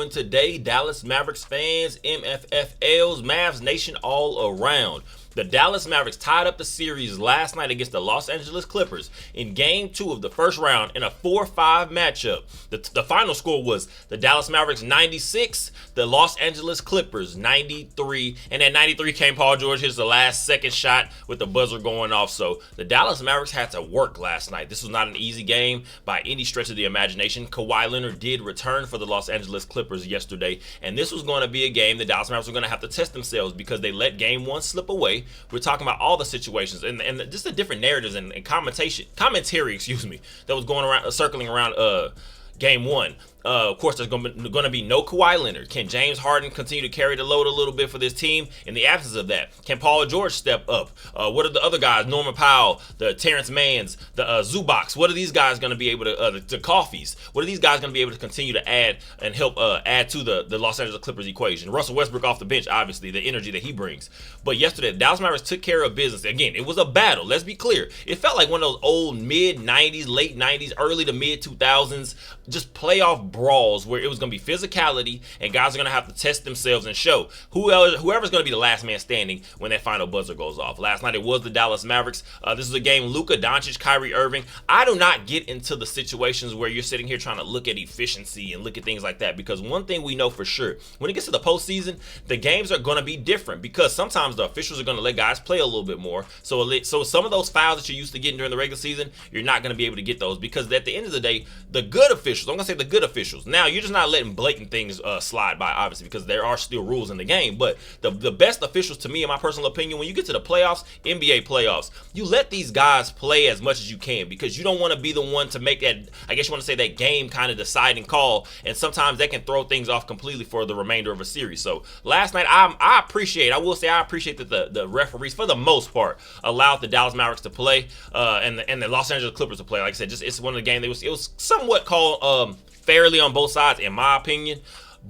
doing today, Dallas Mavericks fans, MFFLs, Mavs Nation all around? The Dallas Mavericks tied up the series last night against the Los Angeles Clippers in Game 2 of the first round in a 4-5 matchup. The final score was the Dallas Mavericks 96, the Los Angeles Clippers 93, and at 93 came Paul George, hits the last second shot with the buzzer going off. So the Dallas Mavericks had to work last night. This was not an easy game by any stretch of the imagination. Kawhi Leonard did return for the Los Angeles Clippers yesterday, and this was going to be a game the Dallas Mavericks were going to have to test themselves because they let Game 1 slip away. We're talking about all the situations and just the different narratives and commentary, that was going around, circling around Game 1. Of course, there's going to be no Kawhi Leonard. Can James Harden continue to carry the load a little bit for this team? In the absence of that, can Paul George step up? What are the other guys? Norman Powell, the Terrence Manns, the Zubaks. What are these guys going to be able to, the Coffees? What are these guys going to be able to continue to add and help add to the Los Angeles Clippers equation? Russell Westbrook off the bench, obviously, the energy that he brings. But yesterday, the Dallas Mavericks took care of business. Again, it was a battle. Let's be clear. It felt like one of those old mid-90s, late 90s, early to mid-2000s, just playoff brawls where it was going to be physicality and guys are going to have to test themselves and show whoever's going to be the last man standing when that final buzzer goes off. Last night it was the Dallas Mavericks. This is a game Luka Doncic, Kyrie Irving. I do not get into the situations where you're sitting here trying to look at efficiency and look at things like that, because one thing we know for sure, when it gets to the postseason, the games are going to be different because sometimes the officials are going to let guys play a little bit more. So some of those fouls that you're used to getting during the regular season, you're not going to be able to get those, because at the end of the day, the good officials, I'm going to say the good officials. Now, you're just not letting blatant things slide by, obviously, because there are still rules in the game. But the best officials, to me, in my personal opinion, when you get to the playoffs, NBA playoffs, you let these guys play as much as you can, because you don't want to be the one to make that, I guess you want to say, that game kind of deciding call. And sometimes that can throw things off completely for the remainder of a series. So last night, I appreciate that the referees, for the most part, allowed the Dallas Mavericks to play and the Los Angeles Clippers to play. Like I said, it's one of the games. It was somewhat called fairly on both sides, in my opinion.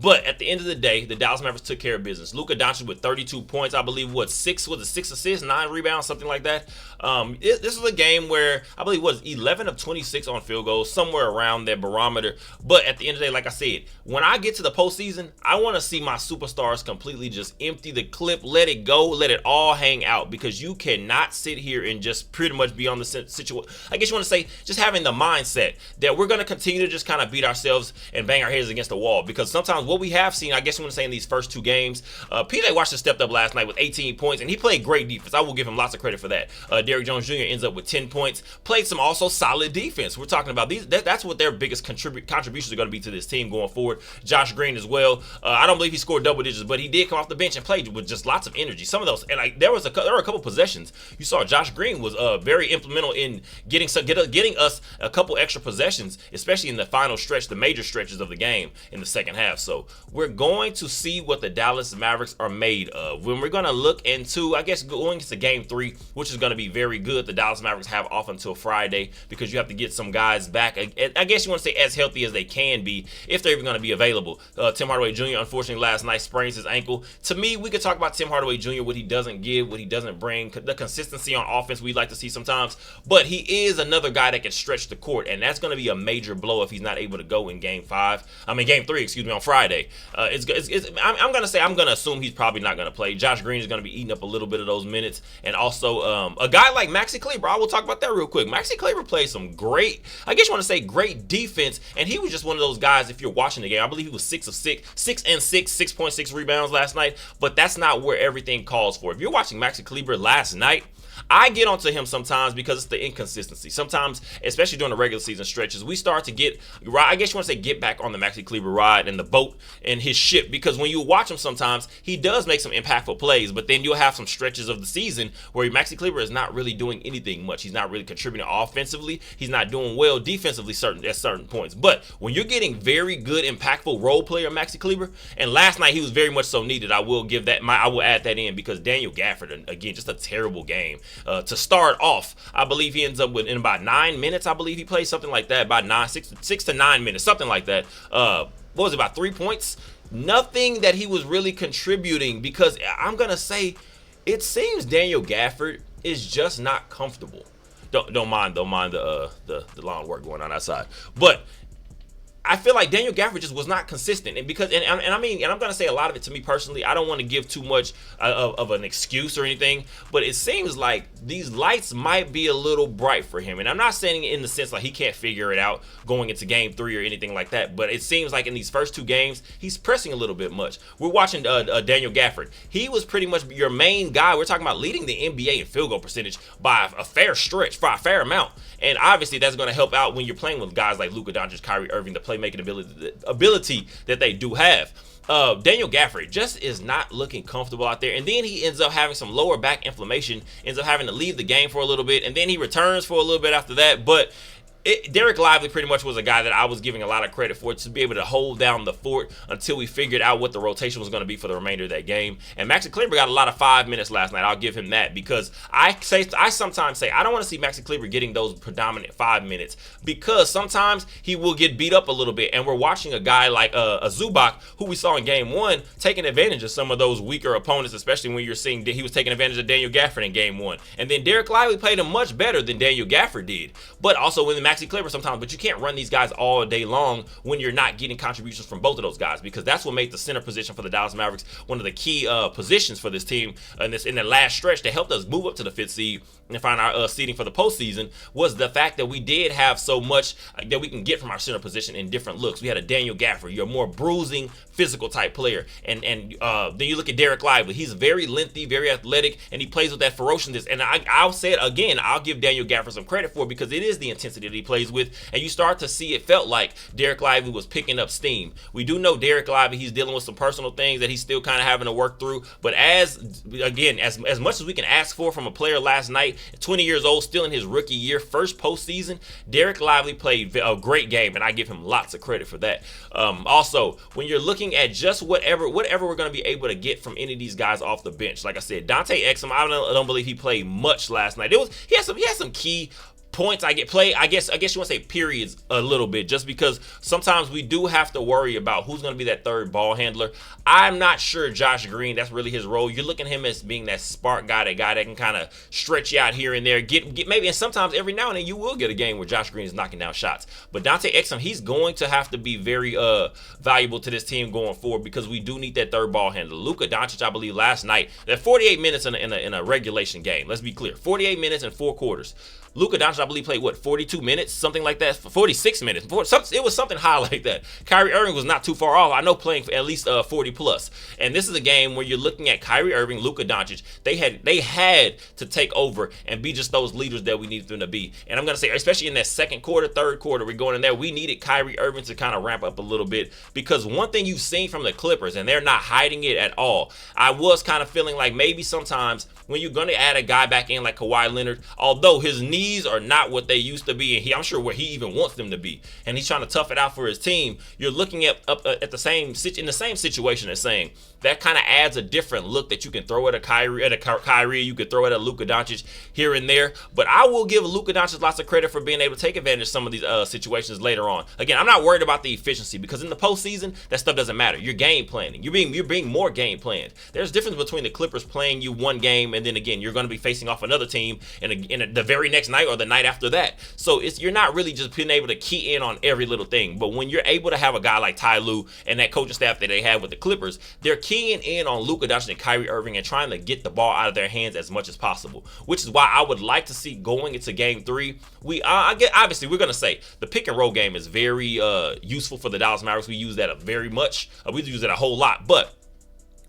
But at the end of the day, the Dallas Mavericks took care of business. Luka Doncic with 32 points, I believe, six assists, 9 rebounds, something like that. This is a game where I believe it was 11 of 26 on field goals, somewhere around that barometer. But at the end of the day, like I said, when I get to the postseason, I want to see my superstars completely just empty the clip, let it go, let it all hang out, because you cannot sit here and just pretty much be on the situation. I guess you want to say just having the mindset that we're going to continue to just kind of beat ourselves and bang our heads against the wall, because sometimes what we have seen, I guess you want to say, in these first two games, PJ Washington stepped up last night with 18 points, and he played great defense. I will give him lots of credit for that. Derrick Jones Jr. ends up with 10 points, played some also solid defense. We're talking about these. That's what their biggest contributions are going to be to this team going forward. Josh Green as well. I don't believe he scored double digits, but he did come off the bench and played with just lots of energy. Some of those, and there were a couple possessions you saw Josh Green was very implemental in getting us a couple extra possessions, especially in the final stretch, the major stretches of the game in the second half. So we're going to see what the Dallas Mavericks are made of. When we're going to look into, I guess, going into Game 3, which is going to be very good. The Dallas Mavericks have off until Friday, because you have to get some guys back, I guess you want to say, as healthy as they can be, if they're even going to be available. Tim Hardaway Jr., unfortunately, last night sprains his ankle. To me, we could talk about Tim Hardaway Jr., what he doesn't give, what he doesn't bring, the consistency on offense we'd like to see sometimes. But he is another guy that can stretch the court, and that's going to be a major blow if he's not able to go in Game 3, on Friday. I'm going to assume he's probably not going to play. Josh Green is going to be eating up a little bit of those minutes. And also a guy like Maxi Kleber, I will talk about that real quick. Maxi Kleber played some great defense, and he was just one of those guys, if you're watching the game, I believe he was 6.6 rebounds last night, but that's not where everything calls for. If you're watching Maxi Kleber last night, I get onto him sometimes because it's the inconsistency. Sometimes, especially during the regular season stretches, we start to get back on the Maxi Kleber ride and the boat and his ship, because when you watch him sometimes, he does make some impactful plays, but then you'll have some stretches of the season where Maxi Kleber is not really doing anything much. He's not really contributing offensively. He's not doing well defensively at certain points. But when you're getting very good, impactful role player Maxi Kleber, and last night he was very much so needed, I will add that in, because Daniel Gafford, again, just a terrible game. To start off, I believe he ends up with, in about 9 minutes, I believe he plays something like that, about 6 to 9 minutes, something like that. What was it, about 3 points? Nothing that he was really contributing, because I'm going to say it seems Daniel Gafford is just not comfortable. Don't mind the lawn work going on outside. But I feel like Daniel Gafford just was not consistent, and I mean, and I'm gonna say a lot of it to me personally. I don't want to give too much of an excuse or anything, but it seems like these lights might be a little bright for him. And I'm not saying it in the sense like he can't figure it out going into game 3 or anything like that, but it seems like in these first 2 games he's pressing a little bit much. We're watching Daniel Gafford. He was pretty much your main guy. We're talking about leading the NBA in field goal percentage by a fair stretch, by a fair amount. And obviously that's going to help out when you're playing with guys like Luka Doncic, Kyrie Irving, the playmaking ability that they do have. Daniel Gafford just is not looking comfortable out there, and then he ends up having some lower back inflammation, ends up having to leave the game for a little bit, and then he returns for a little bit after that. But Derek Lively pretty much was a guy that I was giving a lot of credit for to be able to hold down the fort until we figured out what the rotation was going to be for the remainder of that game. And Maxi Kleber got a lot of 5 minutes last night. I'll give him that, because I sometimes say I don't want to see Maxi Kleber getting those predominant 5 minutes, because sometimes he will get beat up a little bit, and we're watching a guy like a Zubac, who we saw in game 1, taking advantage of some of those weaker opponents, especially when you're seeing that he was taking advantage of Daniel Gafford in game 1. And then Derek Lively played him much better than Daniel Gafford did. But also when the Maxi Kleber sometimes, but you can't run these guys all day long when you're not getting contributions from both of those guys, because that's what made the center position for the Dallas Mavericks one of the key positions for this team in the last stretch that helped us move up to the 5th seed and find our seeding for the postseason, was the fact that we did have so much that we can get from our center position in different looks. We had a Daniel Gafford, you're a more bruising, physical type player, and then you look at Derek Lively. He's very lengthy, very athletic, and he plays with that ferociousness. And I'll say it again, I'll give Daniel Gafford some credit for it, because it is the intensity that he plays with, and you start to see it felt like Derek Lively was picking up steam. We do know Derek Lively, he's dealing with some personal things that he's still kind of having to work through, but as much as we can ask for from a player last night, 20 years old, still in his rookie year, first postseason, Derek Lively played a great game, and I give him lots of credit for that. Also, when you're looking at just whatever we're going to be able to get from any of these guys off the bench, like I said, Dante Exum, I don't believe he played much last night. He had some key points. I guess you want to say periods a little bit, just because sometimes we do have to worry about who's going to be that third ball handler. I'm not sure Josh Green, that's really his role. You're looking at him as being that spark guy, that can kind of stretch you out here and there, get maybe, and sometimes every now and then you will get a game where Josh Green is knocking down shots. But Dante Exum, he's going to have to be very valuable to this team going forward, because we do need that third ball handler. Luka Doncic, I believe last night, that 48 minutes in a regulation game. Let's be clear, 48 minutes and 4 quarters. Luka Doncic, I believe, played 42 minutes, something like that, 46 minutes. It was something high like that. Kyrie Irving was not too far off. I know, playing for at least 40 plus. And this is a game where you're looking at Kyrie Irving, Luka Doncic. They had to take over and be just those leaders that we needed them to be. And I'm gonna say, especially in that second quarter, third quarter, we're going in there, we needed Kyrie Irving to kind of ramp up a little bit, because one thing you've seen from the Clippers, and they're not hiding it at all, I was kind of feeling like maybe sometimes when you're going to add a guy back in like Kawhi Leonard, although his knees are not what they used to be, and I'm sure where he even wants them to be, and he's trying to tough it out for his team, you're looking at the same situation as saying that kind of adds a different look that you can throw at a Kyrie, you could throw at a Luka Doncic here and there. But I will give Luka Doncic lots of credit for being able to take advantage of some of these situations later on. Again, I'm not worried about the efficiency, because in the postseason, that stuff doesn't matter. You're game planning. You're being more game planned. There's a difference between the Clippers playing you one game, and then again, you're going to be facing off another team in the very next night or the night after that. So you're not really just being able to key in on every little thing. But when you're able to have a guy like Ty Lue and that coaching staff that they have with the Clippers, they're keying in on Luka Doncic and Kyrie Irving and trying to get the ball out of their hands as much as possible, which is why I would like to see going into game 3. Obviously, we're going to say the pick and roll game is very useful for the Dallas Mavericks. We use that very much. We use it a whole lot, but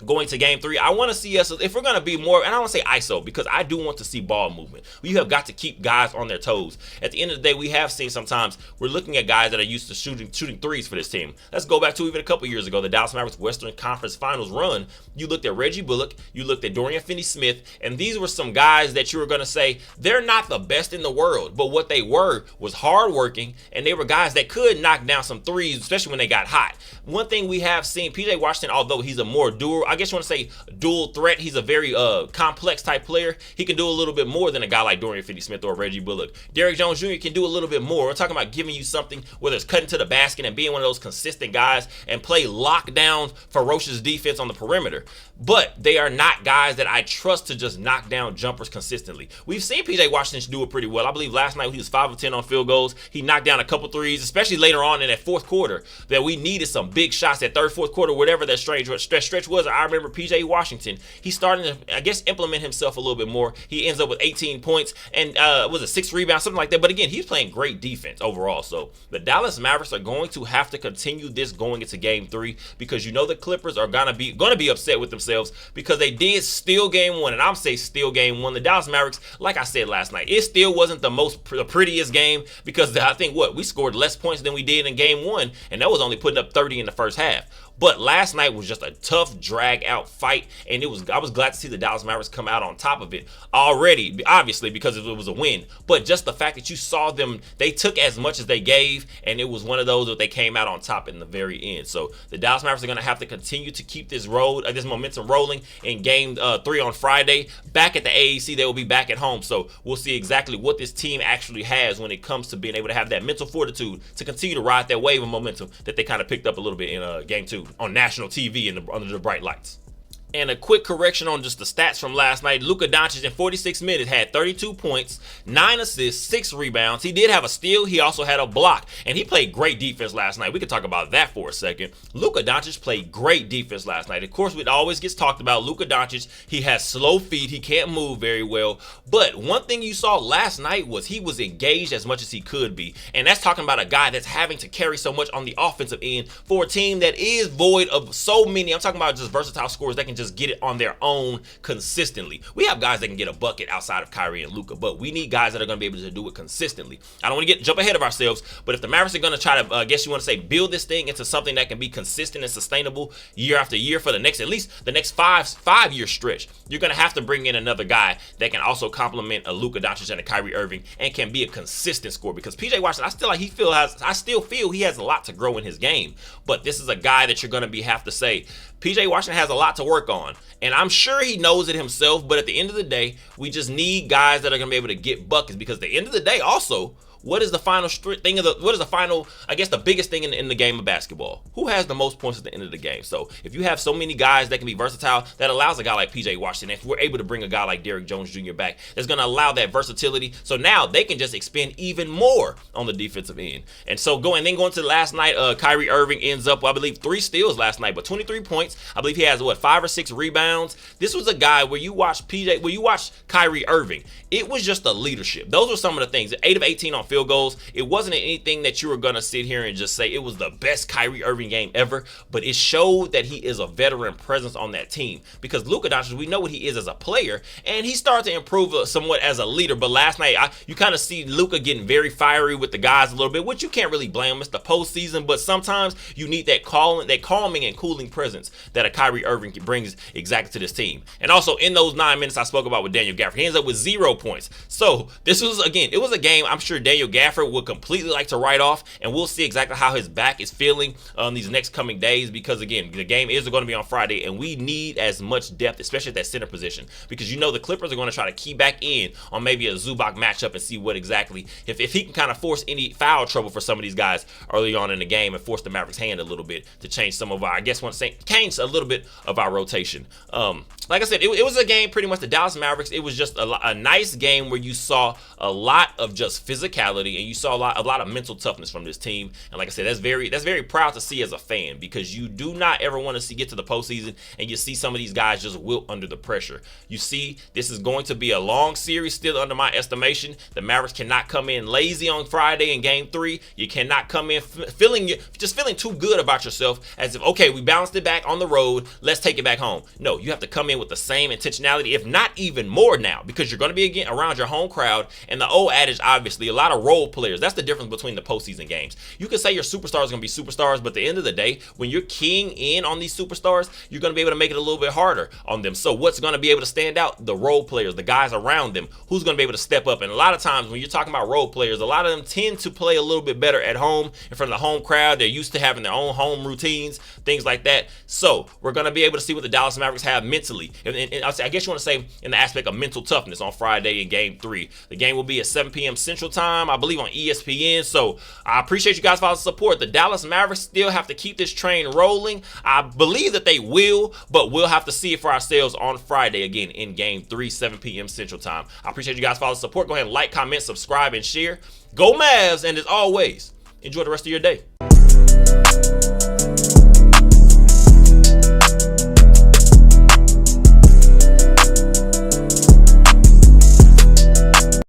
going to game 3, I want to see us, if we're going to be more, and I don't want to say ISO, because I do want to see ball movement. You have got to keep guys on their toes. At the end of the day, we have seen sometimes we're looking at guys that are used to shooting threes for this team. Let's go back to even a couple years ago, the Dallas Mavericks Western Conference Finals run. You looked at Reggie Bullock, you looked at Dorian Finney-Smith, and these were some guys that you were going to say they're not the best in the world, but what they were was hardworking, and they were guys that could knock down some threes, especially when they got hot. One thing we have seen, PJ Washington, although he's a more doer I guess you want to say dual threat. He's a very complex type player. He can do a little bit more than a guy like Dorian Finney-Smith or Reggie Bullock. Derrick Jones Jr. can do a little bit more. We're talking about giving you something, whether it's cutting to the basket and being one of those consistent guys and play lockdown, ferocious defense on the perimeter. But they are not guys that I trust to just knock down jumpers consistently. We've seen PJ Washington do it pretty well. I believe last night he was 5 of 10 on field goals. He knocked down a couple threes, especially later on in that fourth quarter, that we needed some big shots. That third, fourth quarter, whatever that stretch was. I remember PJ Washington. He's starting to, I guess, implement himself a little bit more. He ends up with 18 points and was it 6 rebounds, something like that. But again, he's playing great defense overall. So the Dallas Mavericks are going to have to continue this going into Game 3 because you know the Clippers are gonna be upset with themselves because they did steal Game 1, and I'm saying steal Game 1. The Dallas Mavericks, like I said last night, it still wasn't the prettiest game because I think we scored less points than we did in Game 1, and that was only putting up 30 in the first half. But last night was just a tough drag out fight, and I was glad to see the Dallas Mavericks come out on top of it already, obviously because it was a win. But just the fact that you saw them, they took as much as they gave, and it was one of those that they came out on top in the very end. So the Dallas Mavericks are going to have to continue to keep this momentum rolling in Game 3 on Friday. Back at the AAC, they will be back at home. So we'll see exactly what this team actually has when it comes to being able to have that mental fortitude to continue to ride that wave of momentum that they kind of picked up a little bit in Game 2 on national TV under the bright lights. And a quick correction on just the stats from last night. Luka Doncic in 46 minutes had 32 points, 9 assists, 6 rebounds. He did have a steal. He also had a block. And he played great defense last night. We could talk about that for a second. Luka Doncic played great defense last night. Of course, it always gets talked about. Luka Doncic, he has slow feet. He can't move very well. But one thing you saw last night was he was engaged as much as he could be. And that's talking about a guy that's having to carry so much on the offensive end for a team that is void of so many. I'm talking about just versatile scorers that can just get it on their own consistently. We have guys that can get a bucket outside of Kyrie and Luka, but we need guys that are going to be able to do it consistently. I don't want to jump ahead of ourselves, but if the Mavericks are going to try to, I guess you want to say, build this thing into something that can be consistent and sustainable year after year for at least the next five-year stretch, you're going to have to bring in another guy that can also complement a Luka Doncic and a Kyrie Irving and can be a consistent scorer. Because PJ Washington, I still feel he has a lot to grow in his game, but this is a guy that you're going to have to say, PJ Washington has a lot to work on, and I'm sure he knows it himself, but at the end of the day, we just need guys that are going to be able to get buckets because at the end of the day, also, what is the final I guess the biggest thing in the game of basketball? Who has the most points at the end of the game? So if you have so many guys that can be versatile, that allows a guy like PJ Washington, if we're able to bring a guy like Derrick Jones Jr. back, that's going to allow that versatility. So now they can just expend even more on the defensive end. And so going to last night, Kyrie Irving ends up, I believe, 3 steals last night, but 23 points. I believe he has 5 or 6 rebounds. This was a guy where you watch Kyrie Irving, it was just a leadership. Those were some of the things. 8 of 18 on field goals. It wasn't anything that you were going to sit here and just say it was the best Kyrie Irving game ever, but it showed that he is a veteran presence on that team because Luka Doncic, we know what he is as a player, and he started to improve somewhat as a leader, but last night you kind of see Luka getting very fiery with the guys a little bit, which you can't really blame him. It's the postseason, but sometimes you need that calming and cooling presence that a Kyrie Irving brings exactly to this team. And also in those 9 minutes I spoke about with Daniel Gafford, he ends up with 0 points. So this was, again, it was a game I'm sure Daniel Gafford would completely like to write off, and we'll see exactly how his back is feeling these next coming days because, again, the game is going to be on Friday, and we need as much depth, especially at that center position, because you know the Clippers are going to try to key back in on maybe a Zubac matchup and see what exactly, if he can kind of force any foul trouble for some of these guys early on in the game and force the Mavericks' hand a little bit to change some of our, change a little bit of our rotation. Like I said, it was a game pretty much the Dallas Mavericks. It was just a nice game where you saw a lot of just physicality and you saw a lot of mental toughness from this team. And like I said, that's very proud to see as a fan because you do not ever want to get to the postseason and you see some of these guys just wilt under the pressure. You see, this is going to be a long series still under my estimation. The Mavericks cannot come in lazy on Friday in Game 3. You cannot come in feeling too good about yourself as if, okay, we bounced it back on the road, let's take it back home. No, you have to come in in with the same intentionality, if not even more now, because you're going to be again around your home crowd. And the old adage, obviously, a lot of role players. That's the difference between the postseason games. You can say your superstars are going to be superstars, but at the end of the day, when you're keying in on these superstars, you're going to be able to make it a little bit harder on them. So what's going to be able to stand out? The role players, the guys around them. Who's going to be able to step up? And a lot of times when you're talking about role players, a lot of them tend to play a little bit better at home in front of the home crowd. They're used to having their own home routines, things like that. So we're going to be able to see what the Dallas Mavericks have mentally. And I guess you want to say in the aspect of mental toughness on Friday in Game 3. The game will be at 7 p.m. Central Time, I believe, on ESPN. So I appreciate you guys for all the support. The Dallas Mavericks still have to keep this train rolling. I believe that they will, but we'll have to see it for ourselves on Friday again in Game 3, 7 p.m. Central Time. I appreciate you guys for all the support. Go ahead and like, comment, subscribe, and share. Go Mavs, and as always, enjoy the rest of your day.